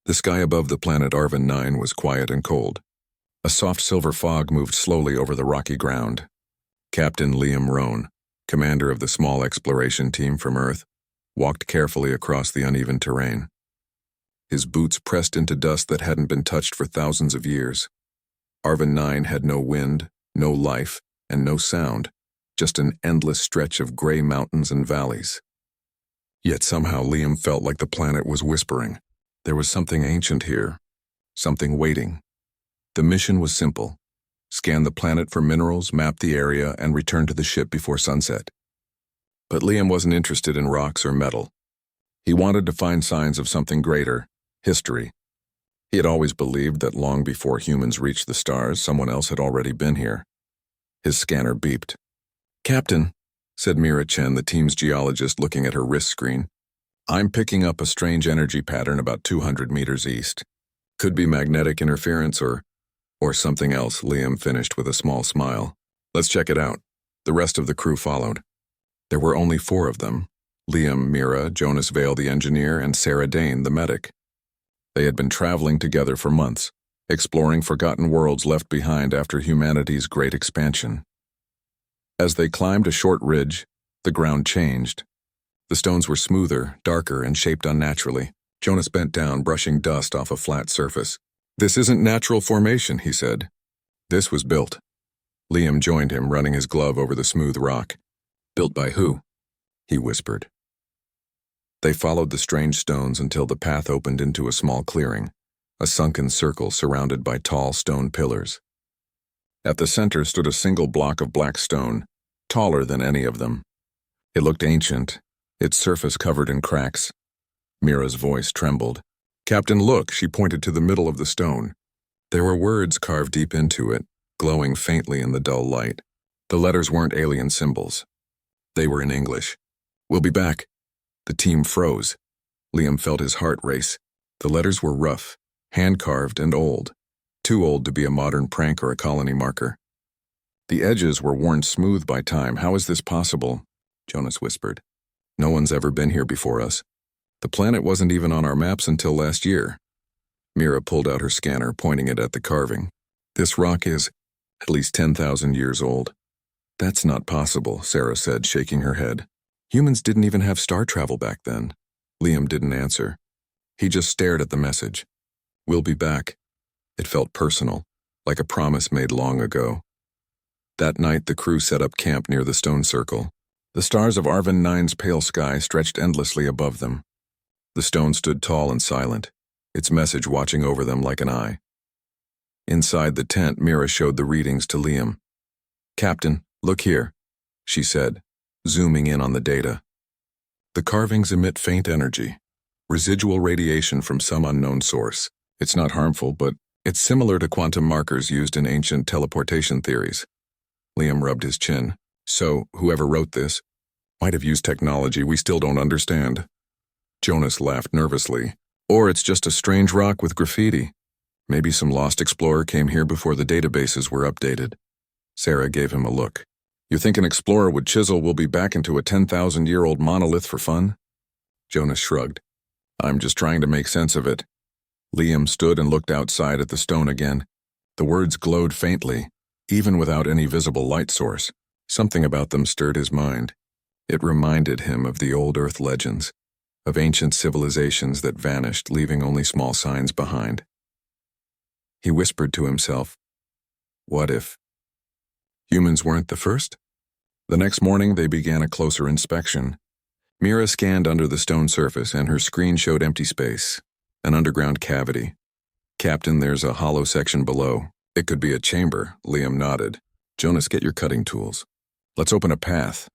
The sky above the planet Arvin 9 was quiet and cold. A soft silver fog moved slowly over the rocky ground. Captain Liam Rohn, commander of the small exploration team from Earth, walked carefully across the uneven terrain. His boots pressed into dust that hadn't been touched for thousands of years. Arvin 9 had no wind, no life, and no sound, just an endless stretch of gray mountains and valleys. Yet somehow Liam felt like the planet was whispering. There was something ancient here, something waiting. The mission was simple: scan the planet for minerals, map the area, and return to the ship before sunset. But Liam wasn't interested in rocks or metal. He wanted to find signs of something greater: history. He had always believed that long before humans reached the stars, someone else had already been here. His scanner beeped. "Captain," said Mira Chen, the team's geologist, looking at her wrist screen, "I'm picking up a strange energy pattern about 200 meters east. Could be magnetic interference or something else," Liam finished with a small smile. "Let's check it out." The rest of the crew followed. There were only 4 of them: Liam, Mira, Jonas Vale the engineer, and Sarah Dane the medic. They had been traveling together for months, exploring forgotten worlds left behind after humanity's great expansion. As they climbed a short ridge, the ground changed. The stones were smoother, darker, and shaped unnaturally. Jonas bent down, brushing dust off a flat surface. "This isn't natural formation," he said. "This was built." Liam joined him, running his glove over the smooth rock. "Built by who?" he whispered. They followed the strange stones until the path opened into a small clearing, a sunken circle surrounded by tall stone pillars. At the center stood a single block of black stone, taller than any of them. It looked ancient, its surface covered in cracks. Mira's voice trembled. "Captain, look," she pointed to the middle of the stone. There were words carved deep into it, glowing faintly in the dull light. The letters weren't alien symbols. They were in English. "We'll be back." The team froze. Liam felt his heart race. The letters were rough, hand-carved, and old. Too old to be a modern prank or a colony marker. The edges were worn smooth by time. "How is this possible?" Jonas whispered. "No one's ever been here before us. The planet wasn't even on our maps until last year." Mira pulled out her scanner, pointing it at the carving. "This rock is at least 10,000 years old." "That's not possible," Sarah said, shaking her head. "Humans didn't even have star travel back then." Liam didn't answer. He just stared at the message. "We'll be back." It felt personal, like a promise made long ago. That night, the crew set up camp near the stone circle. The stars of Arvin 9's pale sky stretched endlessly above them. The stone stood tall and silent, its message watching over them like an eye. Inside the tent, Mira showed the readings to Liam. "Captain, look here," she said, zooming in on the data. "The carvings emit faint energy, residual radiation from some unknown source. It's not harmful, but it's similar to quantum markers used in ancient teleportation theories." Liam rubbed his chin. "So, whoever wrote this might have used technology we still don't understand." Jonas laughed nervously. "Or it's just a strange rock with graffiti. Maybe some lost explorer came here before the databases were updated." Sarah gave him a look. "You think an explorer would chisel "We'll be back" into a 10,000-year-old monolith for fun?" Jonas shrugged. "I'm just trying to make sense of it." Liam stood and looked outside at the stone again. The words glowed faintly, even without any visible light source. Something about them stirred his mind. It reminded him of the old Earth legends, of ancient civilizations that vanished, leaving only small signs behind. He whispered to himself, "What if humans weren't the first?" The next morning, they began a closer inspection. Mira scanned under the stone surface, and her screen showed empty space, an underground cavity. "Captain, there's a hollow section below. It could be a chamber," Liam nodded. "Jonas, get your cutting tools. Let's open a path."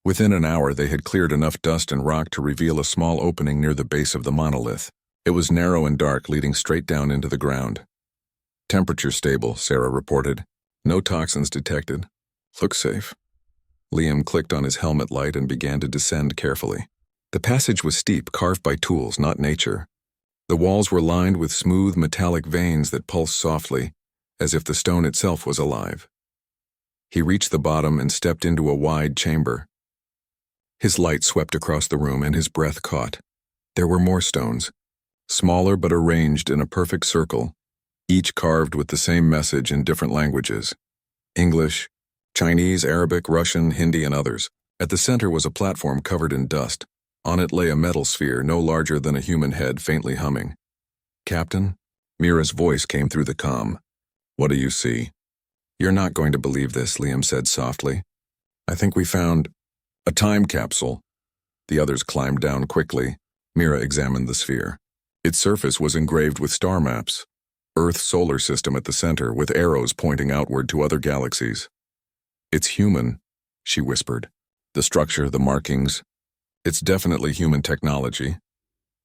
Within an hour, they had cleared enough dust and rock to reveal a small opening near the base of the monolith. It was narrow and dark, leading straight down into the ground. "Temperature stable," Sarah reported. "No toxins detected. Looks safe." Liam clicked on his helmet light and began to descend carefully. The passage was steep, carved by tools, not nature. The walls were lined with smooth metallic veins that pulsed softly, as if the stone itself was alive. He reached the bottom and stepped into a wide chamber. His light swept across the room and his breath caught. There were more stones, smaller but arranged in a perfect circle, each carved with the same message in different languages: English, Chinese, Arabic, Russian, Hindi, and others. At the center was a platform covered in dust. On it lay a metal sphere no larger than a human head, faintly humming. "Captain?" Mira's voice came through the comm. "What do you see?" "You're not going to believe this," Liam said softly. "I think we found a time capsule." The others climbed down quickly. Mira examined the sphere. Its surface was engraved with star maps. Earth's solar system at the center, with arrows pointing outward to other galaxies. "It's human," she whispered. "The structure, the markings. It's definitely human technology.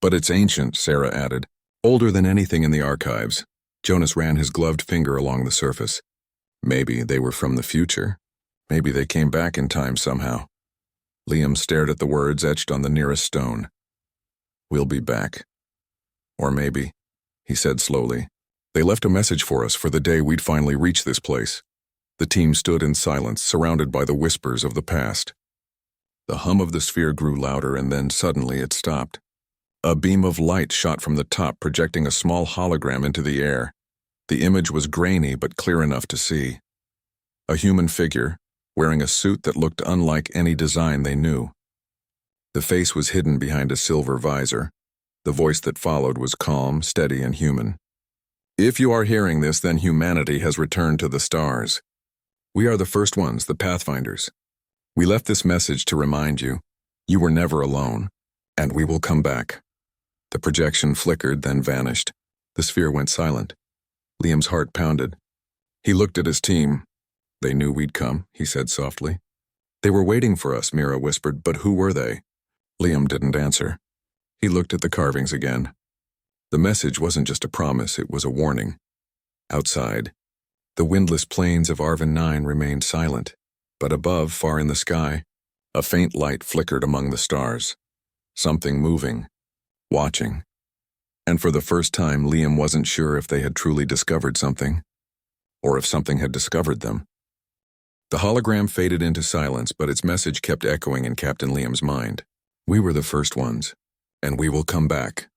But it's ancient," Sarah added. "Older than anything in the archives." Jonas ran his gloved finger along the surface. "Maybe they were from the future. Maybe they came back in time somehow." Liam stared at the words etched on the nearest stone. "We'll be back. Or maybe," he said slowly. "They left a message for us for the day we'd finally reach this place." The team stood in silence, surrounded by the whispers of the past. The hum of the sphere grew louder, and then suddenly it stopped. A beam of light shot from the top, projecting a small hologram into the air. The image was grainy but clear enough to see. A human figure, wearing a suit that looked unlike any design they knew. The face was hidden behind a silver visor. The voice that followed was calm, steady, and human. "If you are hearing this, then humanity has returned to the stars. We are the first ones, the Pathfinders. We left this message to remind you, you were never alone, and we will come back." The projection flickered, then vanished. The sphere went silent. Liam's heart pounded. He looked at his team. "They knew we'd come," he said softly. "They were waiting for us," Mira whispered, "but who were they?" Liam didn't answer. He looked at the carvings again. The message wasn't just a promise, it was a warning. Outside, the windless plains of Arvin 9 remained silent, but above, far in the sky, a faint light flickered among the stars. Something moving, watching. And for the first time, Liam wasn't sure if they had truly discovered something, or if something had discovered them. The hologram faded into silence, but its message kept echoing in Captain Liam's mind. "We were the first ones, and we will come back."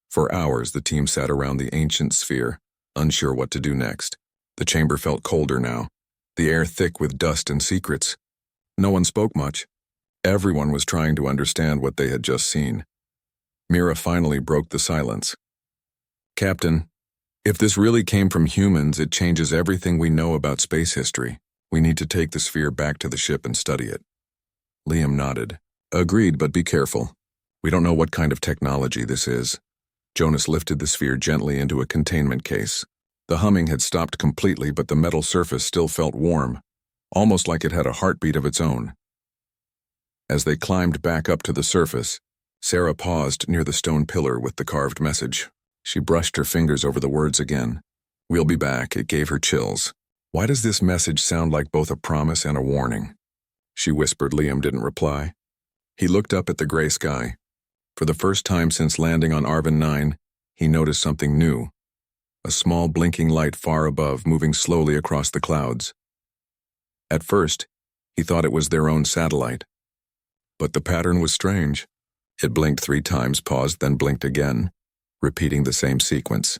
For hours, the team sat around the ancient sphere, unsure what to do next. The chamber felt colder now, the air thick with dust and secrets. No one spoke much. Everyone was trying to understand what they had just seen. Mira finally broke the silence. "Captain, if this really came from humans, it changes everything we know about space history. We need to take the sphere back to the ship and study it." Liam nodded. "Agreed, but be careful. We don't know what kind of technology this is." Jonas lifted the sphere gently into a containment case. The humming had stopped completely, but the metal surface still felt warm, almost like it had a heartbeat of its own. As they climbed back up to the surface, Sarah paused near the stone pillar with the carved message. She brushed her fingers over the words again. "We'll be back." It gave her chills. Why does this message sound like both a promise and a warning? She whispered. Liam didn't reply. He looked up at the gray sky. For the first time since landing on Arvin 9, he noticed something new. A small blinking light far above, moving slowly across the clouds. At first, he thought it was their own satellite. But the pattern was strange. It blinked 3 times, paused, then blinked again, repeating the same sequence.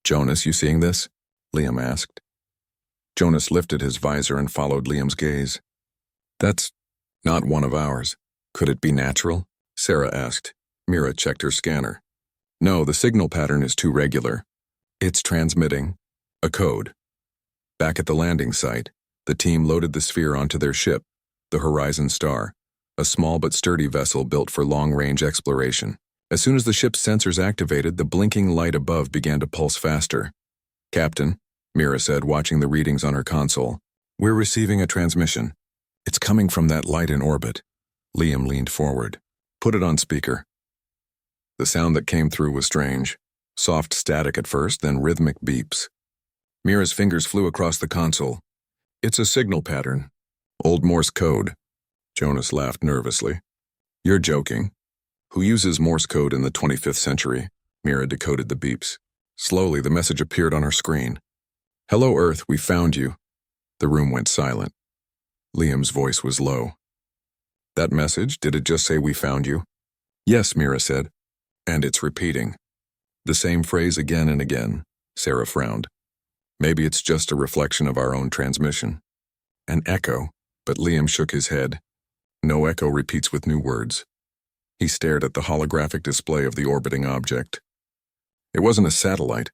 "Jonas, you seeing this?" Liam asked. Jonas lifted his visor and followed Liam's gaze. "That's not one of ours. Could it be natural?" Sarah asked. Mira checked her scanner. "No, the signal pattern is too regular. It's transmitting a code." Back at the landing site, the team loaded the sphere onto their ship, the Horizon Star, a small but sturdy vessel built for long-range exploration. As soon as the ship's sensors activated, the blinking light above began to pulse faster. "Captain," Mira said, watching the readings on her console, "we're receiving a transmission. It's coming from that light in orbit." Liam leaned forward. "Put it on speaker." The sound that came through was strange. Soft static at first, then rhythmic beeps. Mira's fingers flew across the console. "It's a signal pattern. Old Morse code." Jonas laughed nervously. "You're joking. Who uses Morse code in the 25th century? Mira decoded the beeps. Slowly, the message appeared on her screen. "Hello, Earth, we found you." The room went silent. Liam's voice was low. "That message, did it just say we found you?" "Yes," Mira said. "And it's repeating. The same phrase again and again. Sarah frowned. Maybe it's just a reflection of our own transmission. An echo, but Liam shook his head. No echo repeats with new words. He stared at the holographic display of the orbiting object. It wasn't a satellite.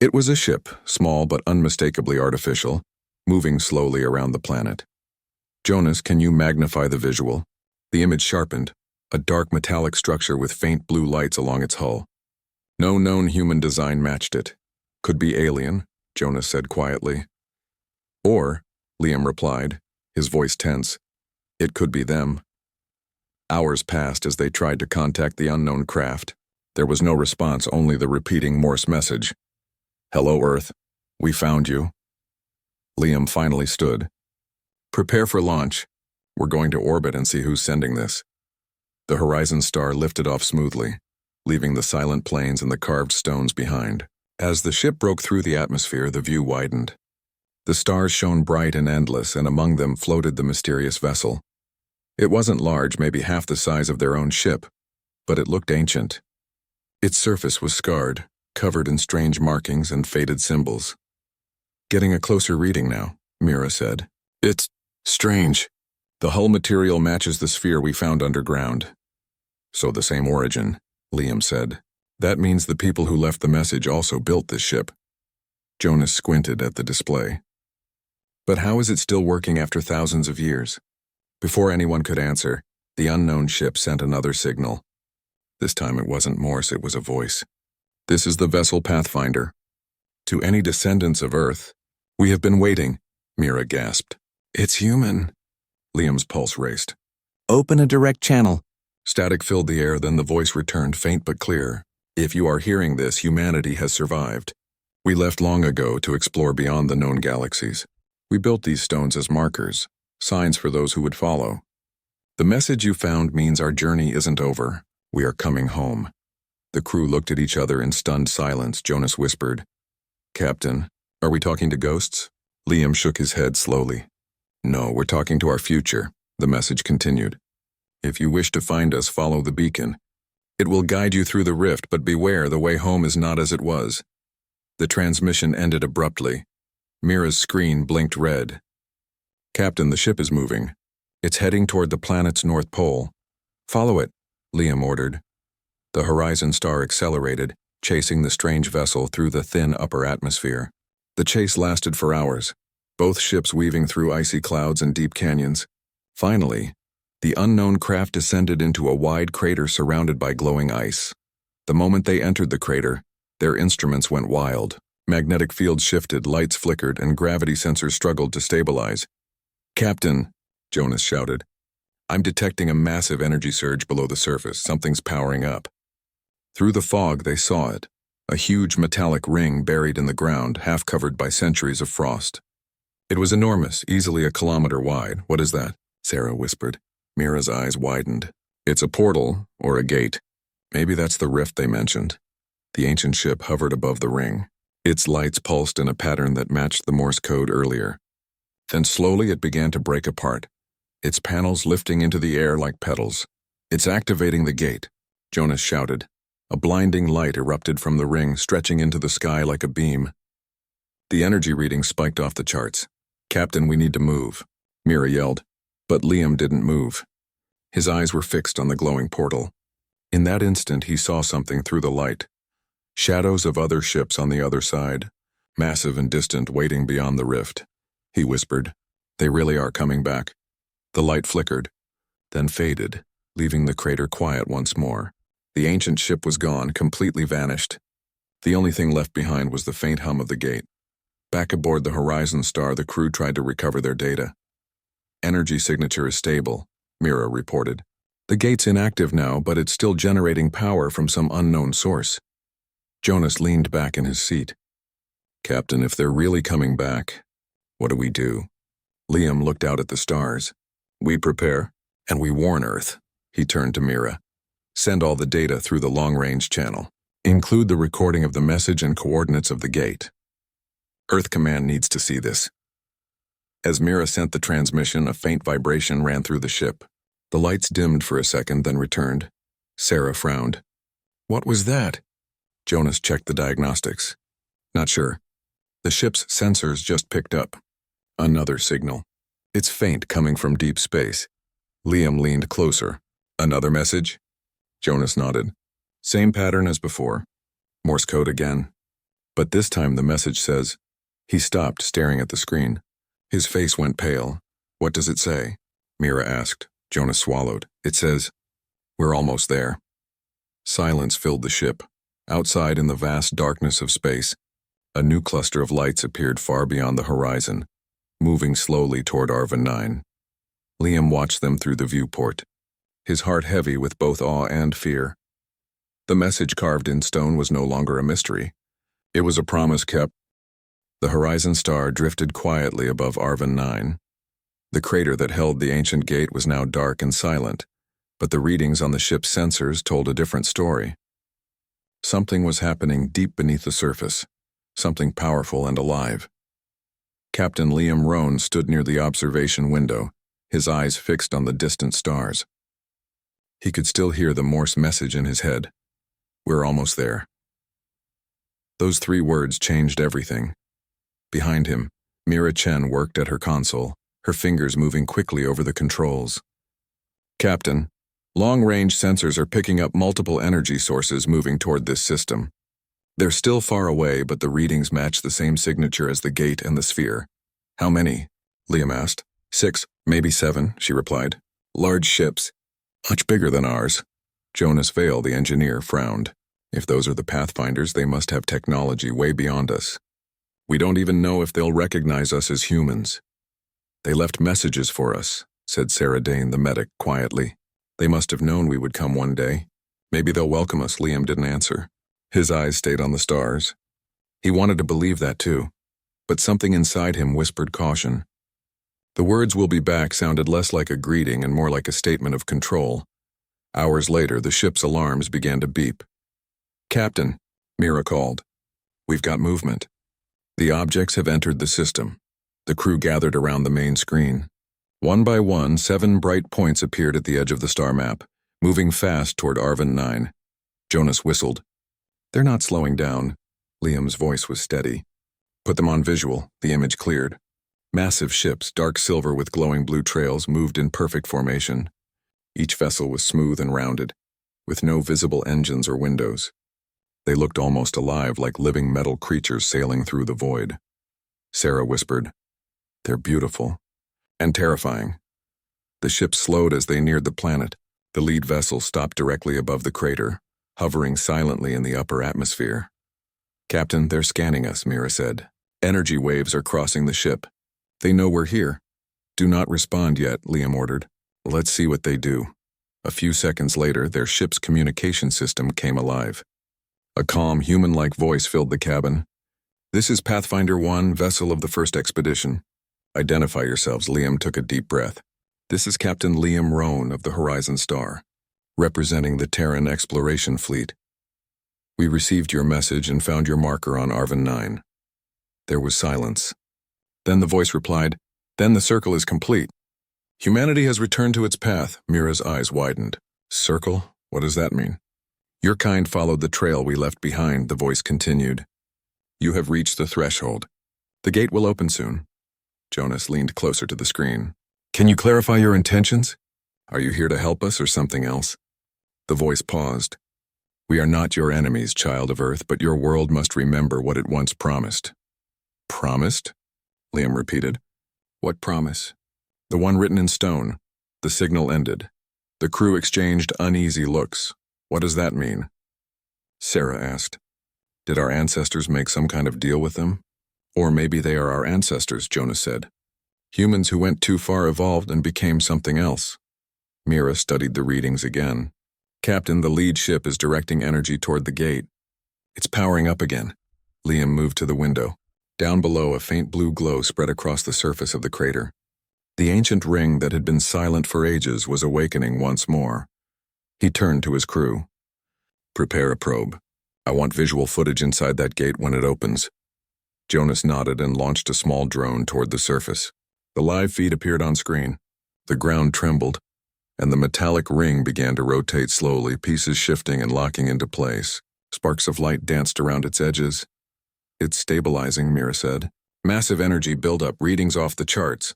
It was a ship, small but unmistakably artificial, moving slowly around the planet. Jonas, can you magnify the visual? The image sharpened, a dark metallic structure with faint blue lights along its hull. No known human design matched it. Could be alien, Jonas said quietly. Or, Liam replied, his voice tense, it could be them. Hours passed as they tried to contact the unknown craft. There was no response, only the repeating Morse message. Hello, Earth. We found you. Liam finally stood. Prepare for launch. We're going to orbit and see who's sending this. The Horizon Star lifted off smoothly, leaving the silent plains and the carved stones behind. As the ship broke through the atmosphere, the view widened. The stars shone bright and endless, and among them floated the mysterious vessel. It wasn't large, maybe half the size of their own ship, but it looked ancient. Its surface was scarred, covered in strange markings and faded symbols. Getting a closer reading now, Mira said. It's strange. The hull material matches the sphere we found underground. So the same origin, Liam said. That means the people who left the message also built this ship. Jonas squinted at the display. But how is it still working after thousands of years? Before anyone could answer, the unknown ship sent another signal. This time it wasn't Morse, it was a voice. This is the vessel Pathfinder. To any descendants of Earth, we have been waiting, Mira gasped. It's human. Liam's pulse raced. Open a direct channel. Static filled the air, then the voice returned, faint but clear. If you are hearing this, humanity has survived. We left long ago to explore beyond the known galaxies. We built these stones as markers, signs for those who would follow. The message you found means our journey isn't over. We are coming home. The crew looked at each other in stunned silence. Jonas whispered, Captain, are we talking to ghosts? Liam shook his head slowly. No, we're talking to our future, the message continued. If you wish to find us, follow the beacon. It will guide you through the rift, but beware, the way home is not as it was. The transmission ended abruptly. Mira's screen blinked red. Captain, the ship is moving. It's heading toward the planet's north pole. Follow it, Liam ordered. The Horizon Star accelerated, chasing the strange vessel through the thin upper atmosphere. The chase lasted for hours, both ships weaving through icy clouds and deep canyons. Finally, the unknown craft descended into a wide crater surrounded by glowing ice. The moment they entered the crater, their instruments went wild. Magnetic fields shifted, lights flickered, and gravity sensors struggled to stabilize. Captain, Jonas shouted. I'm detecting a massive energy surge below the surface. Something's powering up. Through the fog, they saw it. A huge metallic ring buried in the ground, half covered by centuries of frost. It was enormous, easily a kilometer wide. What is that? Sarah whispered. Mira's eyes widened. It's a portal, or a gate. Maybe that's the rift they mentioned. The ancient ship hovered above the ring. Its lights pulsed in a pattern that matched the Morse code earlier. Then slowly it began to break apart, its panels lifting into the air like petals. It's activating the gate, Jonas shouted. A blinding light erupted from the ring, stretching into the sky like a beam. The energy reading spiked off the charts. Captain, we need to move, Mira yelled. But Liam didn't move. His eyes were fixed on the glowing portal. In that instant, he saw something through the light. Shadows of other ships on the other side, massive and distant, waiting beyond the rift. He whispered, They really are coming back. The light flickered, then faded, leaving the crater quiet once more. The ancient ship was gone, completely vanished. The only thing left behind was the faint hum of the gate. Back aboard the Horizon Star, the crew tried to recover their data. Energy signature is stable, Mira reported. The gate's inactive now, but it's still generating power from some unknown source. Jonas leaned back in his seat. Captain, if they're really coming back, what do we do? Liam looked out at the stars. We prepare, and we warn Earth. He turned to Mira. Send all the data through the long-range channel. Include the recording of the message and coordinates of the gate. Earth Command needs to see this. As Mira sent the transmission, a faint vibration ran through the ship. The lights dimmed for a second, then returned. Sarah frowned. What was that? Jonas checked the diagnostics. Not sure. The ship's sensors just picked up. Another signal. It's faint, coming from deep space. Liam leaned closer. Another message? Jonas nodded. Same pattern as before. Morse code again. But this time the message says... He stopped, staring at the screen. His face went pale. What does it say? Mira asked. Jonas swallowed. It says, "We're almost there." Silence filled the ship. Outside in the vast darkness of space, a new cluster of lights appeared far beyond the horizon, moving slowly toward Arvin 9. Liam watched them through the viewport, his heart heavy with both awe and fear. The message carved in stone was no longer a mystery. It was a promise kept. The horizon star drifted quietly above Arvin 9. The crater that held the ancient gate was now dark and silent, but the readings on the ship's sensors told a different story. Something was happening deep beneath the surface, something powerful and alive. Captain Liam Rohn stood near the observation window, his eyes fixed on the distant stars. He could still hear the Morse message in his head. "We're almost there." Those 3 words changed everything. Behind him, Mira Chen worked at her console, her fingers moving quickly over the controls. "Captain, long-range sensors are picking up multiple energy sources moving toward this system. They're still far away, but the readings match the same signature as the gate and the sphere." "How many?" Liam asked. 6, maybe 7, she replied. "Large ships. Much bigger than ours." Jonas Vale, the engineer, frowned. "If those are the Pathfinders, they must have technology way beyond us. We don't even know if they'll recognize us as humans." "They left messages for us," said Sarah Dane, the medic, quietly. "They must have known we would come one day. Maybe they'll welcome us." Liam didn't answer. His eyes stayed on the stars. He wanted to believe that too, but something inside him whispered caution. The words "we'll be back" sounded less like a greeting and more like a statement of control. Hours later, the ship's alarms began to beep. "Captain," Mira called. "We've got movement. The objects have entered the system." The crew gathered around the main screen. One by one, 7 bright points appeared at the edge of the star map, moving fast toward Arvin 9. Jonas whistled. "They're not slowing down." Liam's voice was steady. "Put them on visual." The image cleared. Massive ships, dark silver with glowing blue trails, moved in perfect formation. Each vessel was smooth and rounded, with no visible engines or windows. They looked almost alive, like living metal creatures sailing through the void. Sarah whispered, "They're beautiful. And terrifying." The ships slowed as they neared the planet. The lead vessel stopped directly above the crater, hovering silently in the upper atmosphere. "Captain, they're scanning us," Mira said. "Energy waves are crossing the ship. They know we're here." "Do not respond yet," Liam ordered. "Let's see what they do." A few seconds later, their ship's communication system came alive. A calm, human-like voice filled the cabin. "This is Pathfinder 1, vessel of the first expedition. Identify yourselves." Liam took a deep breath. "This is Captain Liam Rohn of the Horizon Star, representing the Terran Exploration Fleet. We received your message and found your marker on Arvin 9. There was silence. Then the voice replied, "Then the circle is complete. Humanity has returned to its path." Mira's eyes widened. "Circle? What does that mean?" "Your kind followed the trail we left behind," the voice continued. "You have reached the threshold. The gate will open soon." Jonas leaned closer to the screen. "Can you clarify your intentions? Are you here to help us or something else?" The voice paused. "We are not your enemies, child of Earth, but your world must remember what it once promised." "Promised?" Liam repeated. "What promise?" "The one written in stone." The signal ended. The crew exchanged uneasy looks. "What does that mean?" Sarah asked. "Did our ancestors make some kind of deal with them? Or maybe they are our ancestors," Jonas said. "Humans who went too far evolved and became something else." Mira studied the readings again. "Captain, the lead ship is directing energy toward the gate. It's powering up again." Liam moved to the window. Down below, a faint blue glow spread across the surface of the crater. The ancient ring that had been silent for ages was awakening once more. He turned to his crew. "Prepare a probe. I want visual footage inside that gate when it opens." Jonas nodded and launched a small drone toward the surface. The live feed appeared on screen. The ground trembled, and the metallic ring began to rotate slowly, pieces shifting and locking into place. Sparks of light danced around its edges. "It's stabilizing," Mira said. Massive energy buildup, readings off the charts.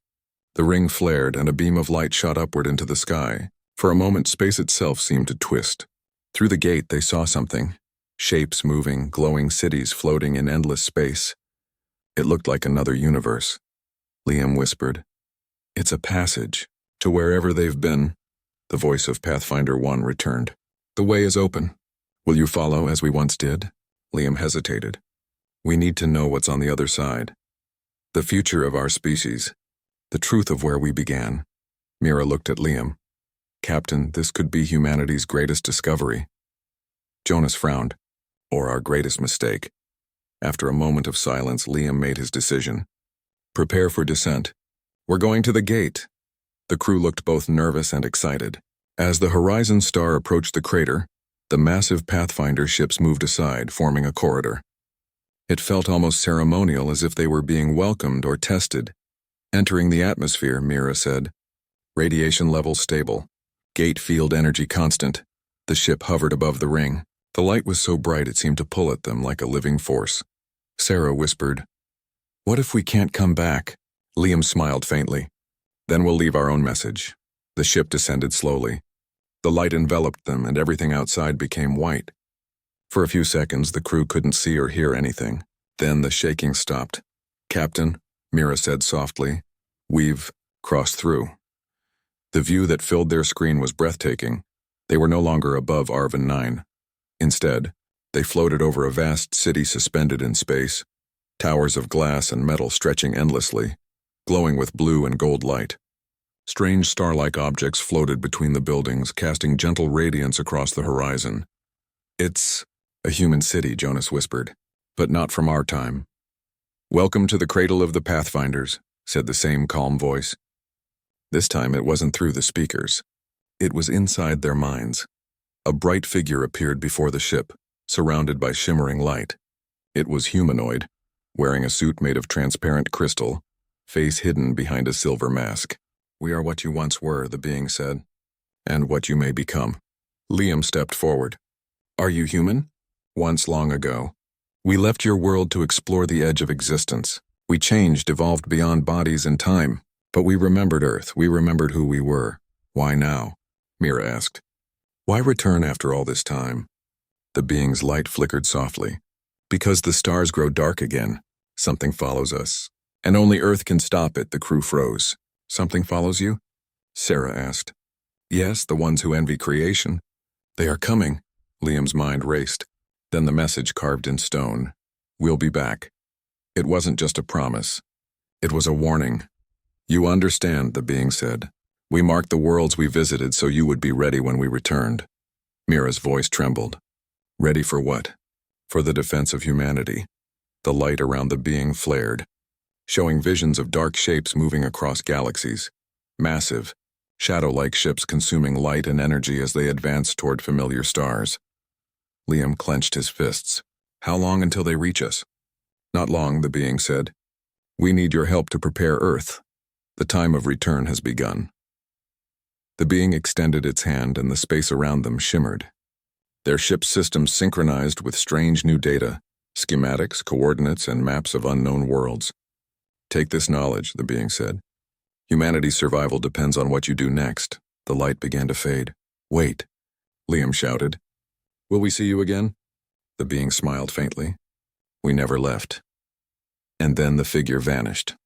The ring flared and a beam of light shot upward into the sky. For a moment, space itself seemed to twist. Through the gate, they saw something. Shapes moving, glowing cities floating in endless space. It looked like another universe. Liam whispered, "It's a passage to wherever they've been." The voice of Pathfinder 1 returned. "The way is open. Will you follow as we once did?" Liam hesitated. "We need to know what's on the other side. The future of our species. The truth of where we began." Mira looked at Liam. "Captain, this could be humanity's greatest discovery." Jonas frowned. "Or our greatest mistake." After a moment of silence, Liam made his decision. "Prepare for descent. We're going to the gate." The crew looked both nervous and excited. As the Horizon Star approached the crater, the massive Pathfinder ships moved aside, forming a corridor. It felt almost ceremonial, as if they were being welcomed or tested. "Entering the atmosphere," Mira said. "Radiation level stable. Gate field energy constant." The ship hovered above the ring. The light was so bright it seemed to pull at them like a living force. Sarah whispered, "What if we can't come back?" Liam smiled faintly. "Then we'll leave our own message." The ship descended slowly. The light enveloped them and everything outside became white. For a few seconds, the crew couldn't see or hear anything. Then the shaking stopped. "Captain," Mira said softly, "we've crossed through." The view that filled their screen was breathtaking. They were no longer above Arvin 9. Instead, they floated over a vast city suspended in space, towers of glass and metal stretching endlessly, glowing with blue and gold light. Strange star-like objects floated between the buildings, casting gentle radiance across the horizon. "It's a human city," Jonas whispered, "but not from our time." "Welcome to the cradle of the Pathfinders," said the same calm voice. This time it wasn't through the speakers. It was inside their minds. A bright figure appeared before the ship, surrounded by shimmering light. It was humanoid, wearing a suit made of transparent crystal, face hidden behind a silver mask. "We are what you once were," the being said, "and what you may become." Liam stepped forward. "Are you human?" "Once long ago. We left your world to explore the edge of existence. We changed, evolved beyond bodies and time. But we remembered Earth. We remembered who we were." "Why now?" Mira asked. "Why return after all this time?" The being's light flickered softly. "Because the stars grow dark again. Something follows us. And only Earth can stop it," the crew froze. "Something follows you?" Sarah asked. "Yes, the ones who envy creation. They are coming." Liam's mind raced. Then the message carved in stone. "We'll be back." It wasn't just a promise. It was a warning. "You understand," the being said. "We marked the worlds we visited so you would be ready when we returned." Mira's voice trembled. "Ready for what?" "For the defense of humanity." The light around the being flared, showing visions of dark shapes moving across galaxies. Massive, shadow-like ships consuming light and energy as they advanced toward familiar stars. Liam clenched his fists. "How long until they reach us?" "Not long," the being said. "We need your help to prepare Earth. The time of return has begun." The being extended its hand and the space around them shimmered. Their ship's systems synchronized with strange new data, schematics, coordinates, and maps of unknown worlds. "Take this knowledge," the being said. "Humanity's survival depends on what you do next." The light began to fade. "Wait," Liam shouted. "Will we see you again?" The being smiled faintly. "We never left." And then the figure vanished.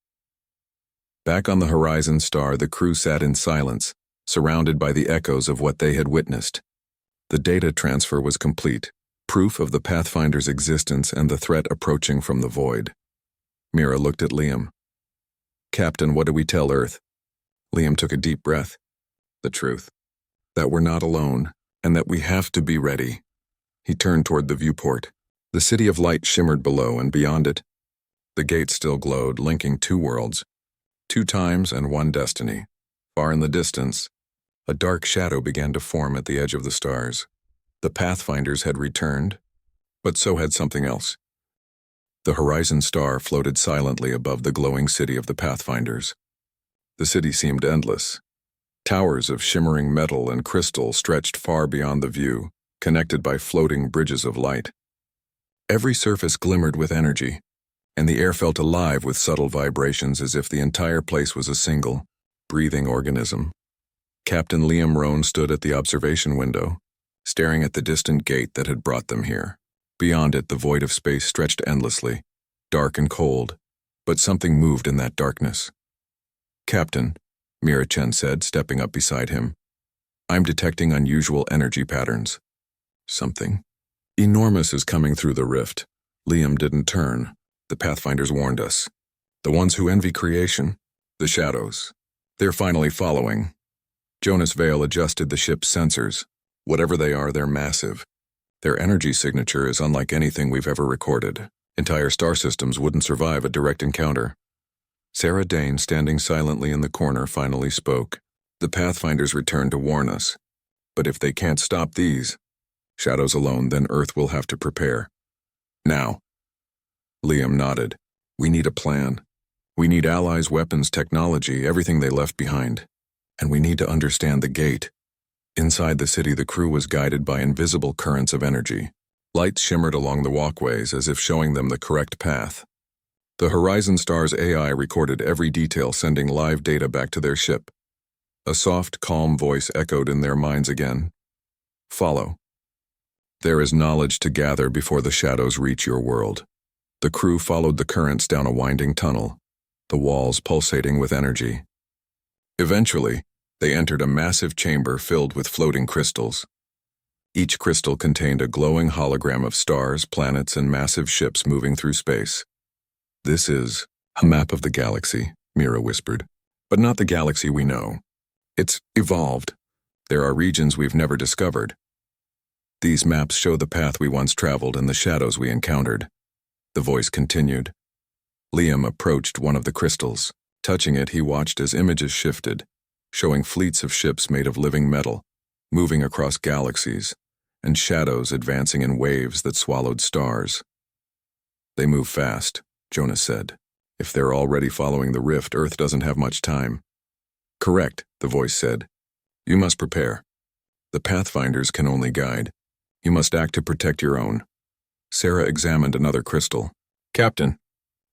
Back on the Horizon Star, the crew sat in silence, surrounded by the echoes of what they had witnessed. The data transfer was complete, proof of the Pathfinder's existence and the threat approaching from the void. Mira looked at Liam. "Captain, what do we tell Earth?" Liam took a deep breath. "The truth. That we're not alone, and that we have to be ready." He turned toward the viewport. The city of light shimmered below, and beyond it, the gate still glowed, linking two worlds, two times and one destiny. Far in the distance, a dark shadow began to form at the edge of the stars. The Pathfinders had returned, but so had something else. The Horizon Star floated silently above the glowing city of the Pathfinders. The city seemed endless. Towers of shimmering metal and crystal stretched far beyond the view, connected by floating bridges of light. Every surface glimmered with energy, and the air felt alive with subtle vibrations as if the entire place was a single, breathing organism. Captain Liam Rohn stood at the observation window, staring at the distant gate that had brought them here. Beyond it, the void of space stretched endlessly, dark and cold, but something moved in that darkness. "Captain," Mira Chen said, stepping up beside him, "I'm detecting unusual energy patterns. Something enormous is coming through the rift." Liam didn't turn. The Pathfinders warned us. "The ones who envy creation, the shadows. They're finally following." Jonas Vale adjusted the ship's sensors. "Whatever they are, they're massive. Their energy signature is unlike anything we've ever recorded. Entire star systems wouldn't survive a direct encounter." Sarah Dane, standing silently in the corner, finally spoke. "The Pathfinders returned to warn us. But if they can't stop these shadows alone, then Earth will have to prepare. Now." Liam nodded. "We need a plan. We need allies, weapons, technology, everything they left behind. And we need to understand the gate." Inside the city, the crew was guided by invisible currents of energy. Lights shimmered along the walkways as if showing them the correct path. The Horizon Star's AI recorded every detail, sending live data back to their ship. A soft, calm voice echoed in their minds again. "Follow. There is knowledge to gather before the shadows reach your world." The crew followed the currents down a winding tunnel, the walls pulsating with energy. Eventually, they entered a massive chamber filled with floating crystals. Each crystal contained a glowing hologram of stars, planets, and massive ships moving through space. "This is a map of the galaxy," Mira whispered. "But not the galaxy we know. It's evolved. There are regions we've never discovered. These maps show the path we once traveled and the shadows we encountered." The voice continued. Liam approached one of the crystals. Touching it, he watched as images shifted, showing fleets of ships made of living metal, moving across galaxies, and shadows advancing in waves that swallowed stars. "They move fast," Jonas said. "If they're already following the rift, Earth doesn't have much time." "Correct," the voice said. "You must prepare. The Pathfinders can only guide. You must act to protect your own." Sarah examined another crystal. "Captain,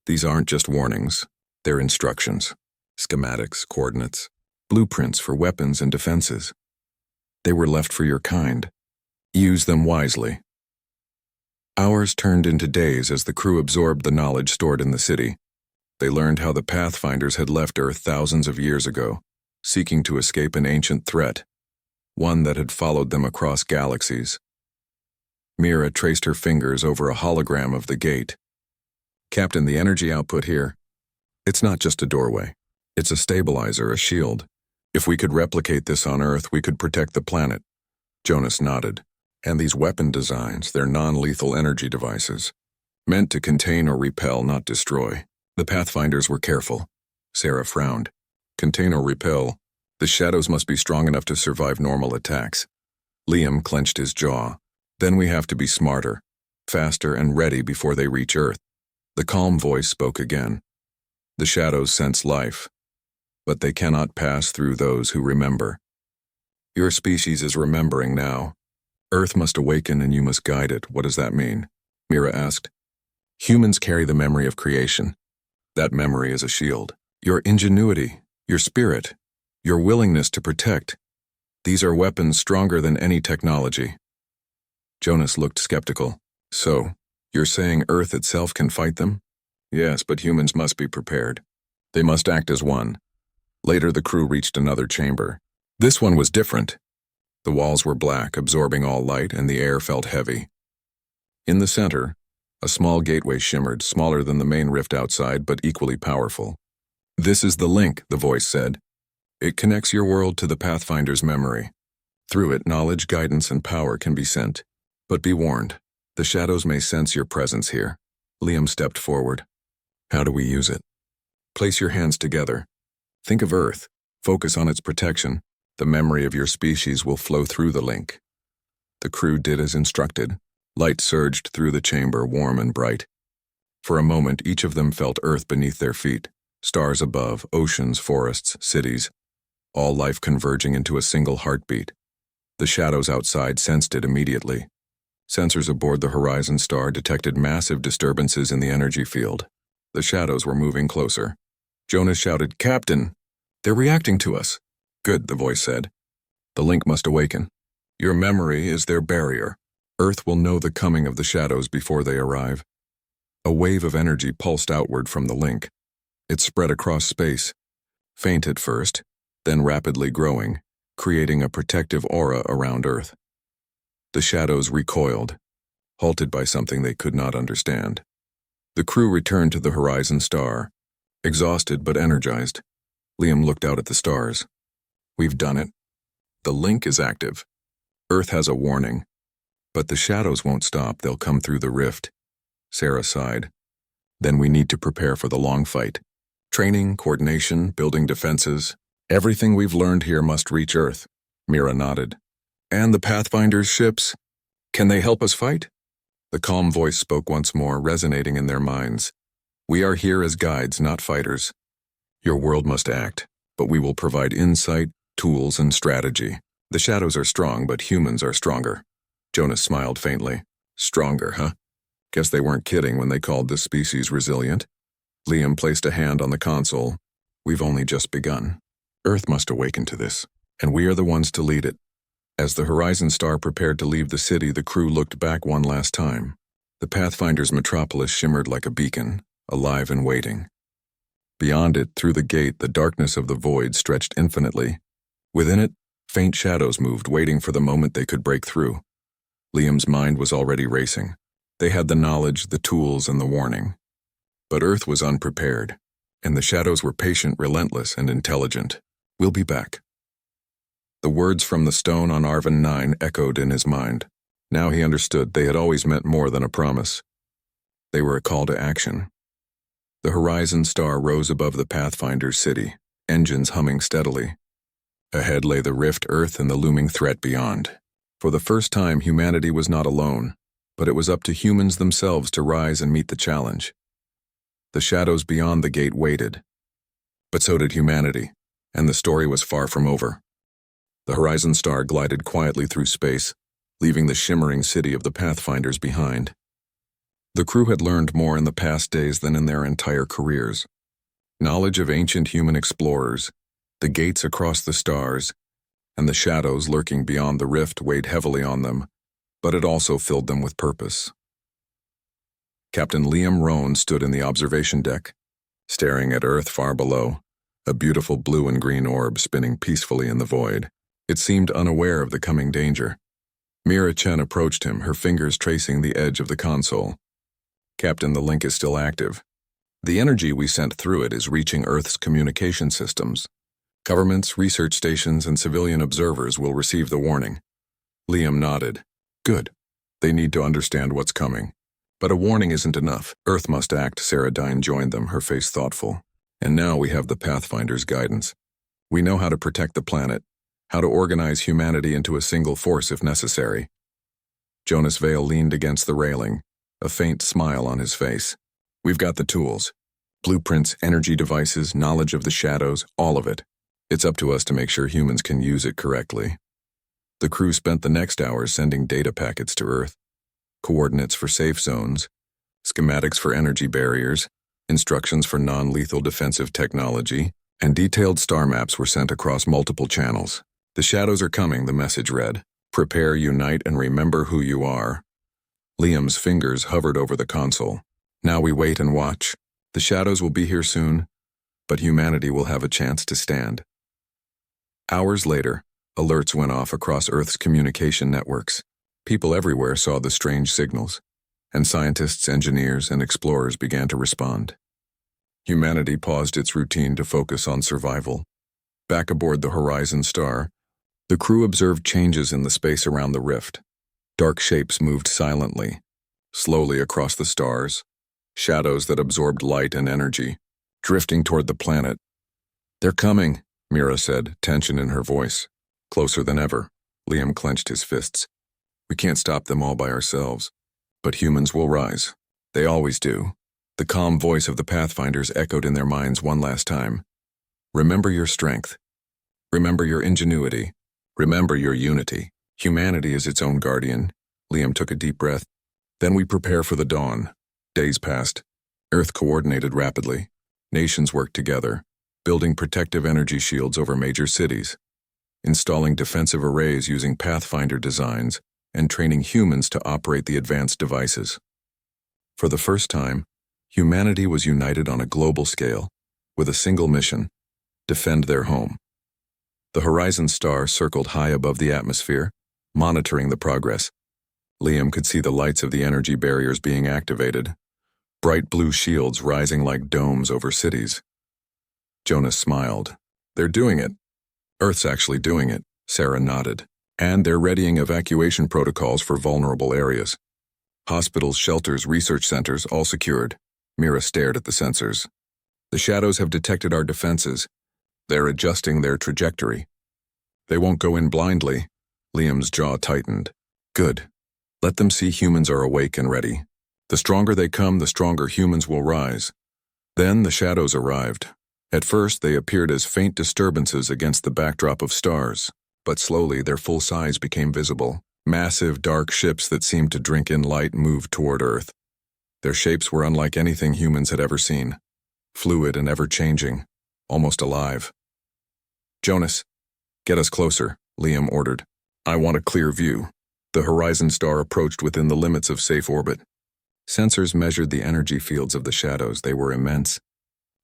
these aren't just warnings. They're instructions. Schematics, coordinates, blueprints for weapons and defenses. They were left for your kind. Use them wisely." Hours turned into days as the crew absorbed the knowledge stored in the city. They learned how the Pathfinders had left Earth thousands of years ago, seeking to escape an ancient threat, one that had followed them across galaxies. Mira traced her fingers over a hologram of the gate. "Captain, the energy output here, it's not just a doorway. It's a stabilizer, a shield. If we could replicate this on Earth, we could protect the planet." Jonas nodded. "And these weapon designs, they're non-lethal energy devices, meant to contain or repel, not destroy." The Pathfinders were careful. Sarah frowned. "Contain or repel? The shadows must be strong enough to survive normal attacks." Liam clenched his jaw. "Then we have to be smarter, faster, and ready before they reach Earth." The calm voice spoke again. "The shadows sense life, but they cannot pass through those who remember. Your species is remembering now. Earth must awaken and you must guide it." "What does that mean?" Mira asked. "Humans carry the memory of creation. That memory is a shield. Your ingenuity, your spirit, your willingness to protect. These are weapons stronger than any technology." Jonas looked skeptical. "So, you're saying Earth itself can fight them?" "Yes, but humans must be prepared. They must act as one." Later, the crew reached another chamber. This one was different. The walls were black, absorbing all light, and the air felt heavy. In the center, a small gateway shimmered, smaller than the main rift outside, but equally powerful. "This is the link," the voice said. "It connects your world to the Pathfinder's memory. Through it, knowledge, guidance, and power can be sent. But be warned, the shadows may sense your presence here." Liam stepped forward. "How do we use it?" "Place your hands together. Think of Earth. Focus on its protection. The memory of your species will flow through the link." The crew did as instructed. Light surged through the chamber, warm and bright. For a moment, each of them felt Earth beneath their feet, stars above, oceans, forests, cities, all life converging into a single heartbeat. The shadows outside sensed it immediately. Sensors aboard the Horizon Star detected massive disturbances in the energy field. The shadows were moving closer. Jonas shouted, "Captain! They're reacting to us." "Good," the voice said. "The link must awaken. Your memory is their barrier. Earth will know the coming of the shadows before they arrive." A wave of energy pulsed outward from the link. It spread across space, faint at first, then rapidly growing, creating a protective aura around Earth. The shadows recoiled, halted by something they could not understand. The crew returned to the Horizon Star, exhausted but energized. Liam looked out at the stars. "We've done it. The link is active. Earth has a warning. But the shadows won't stop. They'll come through the rift." Sarah sighed. "Then we need to prepare for the long fight. Training, coordination, building defenses. Everything we've learned here must reach Earth." Mira nodded. "And the Pathfinder's ships? Can they help us fight?" The calm voice spoke once more, resonating in their minds. "We are here as guides, not fighters. Your world must act, but we will provide insight, tools, and strategy. The shadows are strong, but humans are stronger." Jonas smiled faintly. "Stronger, huh? Guess they weren't kidding when they called this species resilient." Liam placed a hand on the console. "We've only just begun. Earth must awaken to this, and we are the ones to lead it." As the Horizon Star prepared to leave the city, the crew looked back one last time. The Pathfinder's metropolis shimmered like a beacon, alive and waiting. Beyond it, through the gate, the darkness of the void stretched infinitely. Within it, faint shadows moved, waiting for the moment they could break through. Liam's mind was already racing. They had the knowledge, the tools, and the warning. But Earth was unprepared, and the shadows were patient, relentless, and intelligent. "We'll be back." The words from the stone on Arvin 9 echoed in his mind. Now he understood they had always meant more than a promise. They were a call to action. The Horizon Star rose above the Pathfinder's city, engines humming steadily. Ahead lay the rift, Earth, and the looming threat beyond. For the first time, humanity was not alone, but it was up to humans themselves to rise and meet the challenge. The shadows beyond the gate waited. But so did humanity, and the story was far from over. The Horizon Star glided quietly through space, leaving the shimmering city of the Pathfinders behind. The crew had learned more in the past days than in their entire careers. Knowledge of ancient human explorers, the gates across the stars, and the shadows lurking beyond the rift weighed heavily on them, but it also filled them with purpose. Captain Liam Rohn stood in the observation deck, staring at Earth far below, a beautiful blue and green orb spinning peacefully in the void. It seemed unaware of the coming danger. Mira Chen approached him, her fingers tracing the edge of the console. "Captain, the link is still active. The energy we sent through it is reaching Earth's communication systems. Governments, research stations, and civilian observers will receive the warning." Liam nodded. "Good. They need to understand what's coming. But a warning isn't enough. Earth must act." Sarah Dine joined them, her face thoughtful. "And now we have the Pathfinder's guidance. We know how to protect the planet, how to organize humanity into a single force if necessary." Jonas Vale leaned against the railing, a faint smile on his face. "We've got the tools. Blueprints, energy devices, knowledge of the shadows, all of it. It's up to us to make sure humans can use it correctly." The crew spent the next hour sending data packets to Earth. Coordinates for safe zones, schematics for energy barriers, instructions for non-lethal defensive technology, and detailed star maps were sent across multiple channels. "The shadows are coming," the message read. "Prepare, unite, and remember who you are." Liam's fingers hovered over the console. "Now we wait and watch. The shadows will be here soon, but humanity will have a chance to stand." Hours later, alerts went off across Earth's communication networks. People everywhere saw the strange signals, and scientists, engineers, and explorers began to respond. Humanity paused its routine to focus on survival. Back aboard the Horizon Star, the crew observed changes in the space around the rift. Dark shapes moved silently, slowly across the stars, shadows that absorbed light and energy, drifting toward the planet. "They're coming," Mira said, tension in her voice. Closer than ever. Liam clenched his fists. "We can't stop them all by ourselves. But humans will rise. They always do." The calm voice of the Pathfinders echoed in their minds one last time. "Remember your strength. Remember your ingenuity. Remember your unity." Humanity is its own guardian. Liam took a deep breath. Then we prepare for the dawn. Days passed. Earth coordinated rapidly. Nations worked together, building protective energy shields over major cities, installing defensive arrays using Pathfinder designs, and training humans to operate the advanced devices. For the first time, humanity was united on a global scale, with a single mission: defend their home. The Horizon Star circled high above the atmosphere, monitoring the progress. Liam could see the lights of the energy barriers being activated, bright blue shields rising like domes over cities. Jonas smiled. They're doing it. Earth's actually doing it, Sarah nodded. And they're readying evacuation protocols for vulnerable areas. Hospitals, shelters, research centers, all secured. Mira stared at the sensors. The shadows have detected our defenses. They're adjusting their trajectory. They won't go in blindly. Liam's jaw tightened. Good. Let them see humans are awake and ready. The stronger they come, the stronger humans will rise. Then the shadows arrived. At first, they appeared as faint disturbances against the backdrop of stars, but slowly their full size became visible. Massive, dark ships that seemed to drink in light moved toward Earth. Their shapes were unlike anything humans had ever seen. Fluid and ever-changing, almost alive. Jonas, get us closer, Liam ordered. I want a clear view. The Horizon Star approached within the limits of safe orbit. Sensors measured the energy fields of the shadows. They were immense.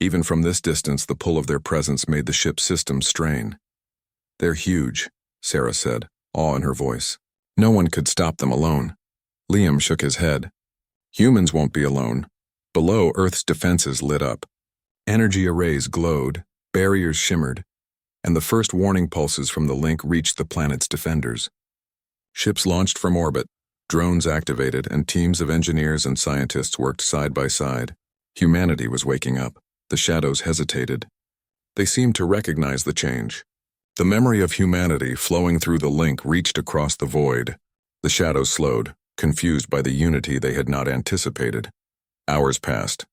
Even from this distance, the pull of their presence made the ship's systems strain. They're huge, Sarah said, awe in her voice. No one could stop them alone. Liam shook his head. Humans won't be alone. Below, Earth's defenses lit up. Energy arrays glowed, barriers shimmered, and the first warning pulses from the link reached the planet's defenders. Ships launched from orbit, drones activated, and teams of engineers and scientists worked side by side. Humanity was waking up. The shadows hesitated. They seemed to recognize the change. The memory of humanity flowing through the link reached across the void. The shadows slowed, confused by the unity they had not anticipated. Hours passed.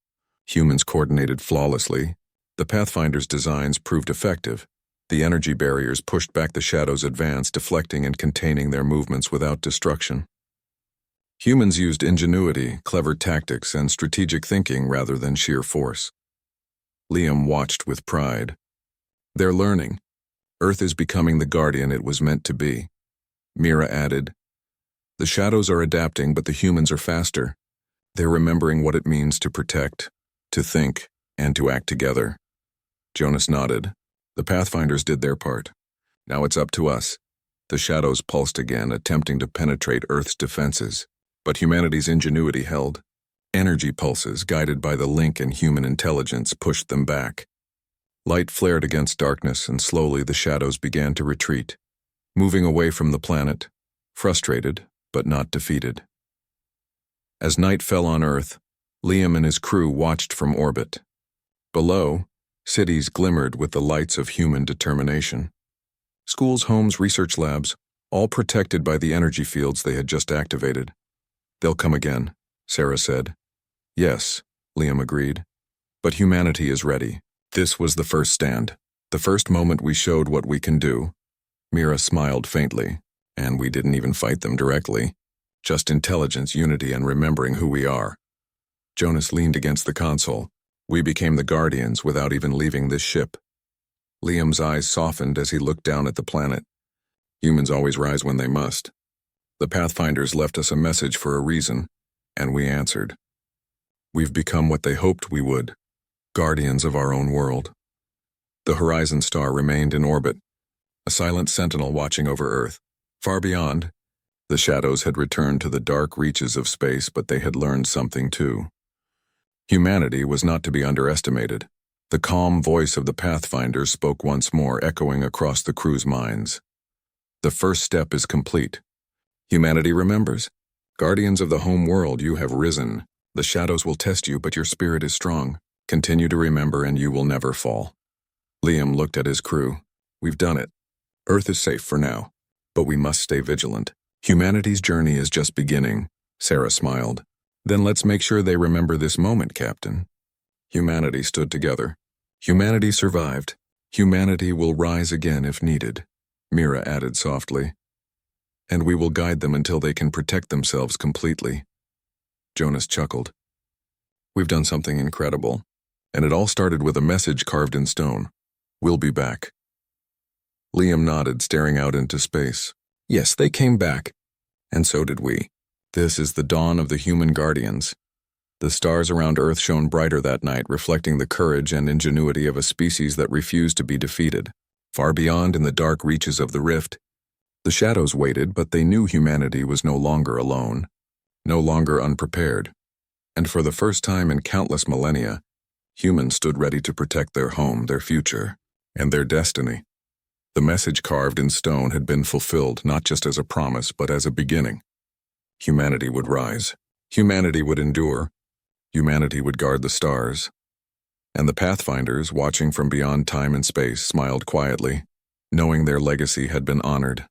Humans coordinated flawlessly. The Pathfinder's designs proved effective. The energy barriers pushed back the shadows' advance, deflecting and containing their movements without destruction. Humans used ingenuity, clever tactics, and strategic thinking rather than sheer force. Liam watched with pride. They're learning. Earth is becoming the guardian it was meant to be. Mira added, the shadows are adapting, but the humans are faster. They're remembering what it means to protect, to think, and to act together. Jonas nodded. The Pathfinders did their part. Now it's up to us. The shadows pulsed again, attempting to penetrate Earth's defenses, but humanity's ingenuity held. Energy pulses, guided by the link and human intelligence, pushed them back. Light flared against darkness, and slowly the shadows began to retreat, moving away from the planet, frustrated but not defeated. As night fell on Earth, Liam and his crew watched from orbit. Below, cities glimmered with the lights of human determination. Schools, homes, research labs, all protected by the energy fields they had just activated. They'll come again, Sarah said. Yes, Liam agreed. But humanity is ready. This was the first stand. The first moment we showed what we can do. Mira smiled faintly, and we didn't even fight them directly. Just intelligence, unity, and remembering who we are. Jonas leaned against the console. We became the guardians without even leaving this ship. Liam's eyes softened as he looked down at the planet. Humans always rise when they must. The Pathfinders left us a message for a reason, and we answered. We've become what they hoped we would, guardians of our own world. The Horizon Star remained in orbit, a silent sentinel watching over Earth. Far beyond, the shadows had returned to the dark reaches of space, but they had learned something too. Humanity was not to be underestimated. The calm voice of the Pathfinders spoke once more, echoing across the crew's minds. The first step is complete. Humanity remembers. Guardians of the home world, you have risen. The shadows will test you, but your spirit is strong. Continue to remember and you will never fall. Liam looked at his crew. We've done it. Earth is safe for now, but we must stay vigilant. Humanity's journey is just beginning, Sarah smiled. Then let's make sure they remember this moment, Captain. Humanity stood together. Humanity survived. Humanity will rise again if needed, Mira added softly. and we will guide them until they can protect themselves completely." Jonas chuckled. "We've done something incredible, and it all started with a message carved in stone. We'll be back." Liam nodded, staring out into space. "Yes, they came back, and so did we. This is the dawn of the human guardians." The stars around Earth shone brighter that night, reflecting the courage and ingenuity of a species that refused to be defeated. Far beyond, in the dark reaches of the rift, the shadows waited, but they knew humanity was no longer alone, no longer unprepared. And for the first time in countless millennia, humans stood ready to protect their home, their future, and their destiny. The message carved in stone had been fulfilled, not just as a promise, but as a beginning. Humanity would rise. Humanity would endure. Humanity would guard the stars. And the Pathfinders, watching from beyond time and space, smiled quietly, knowing their legacy had been honored.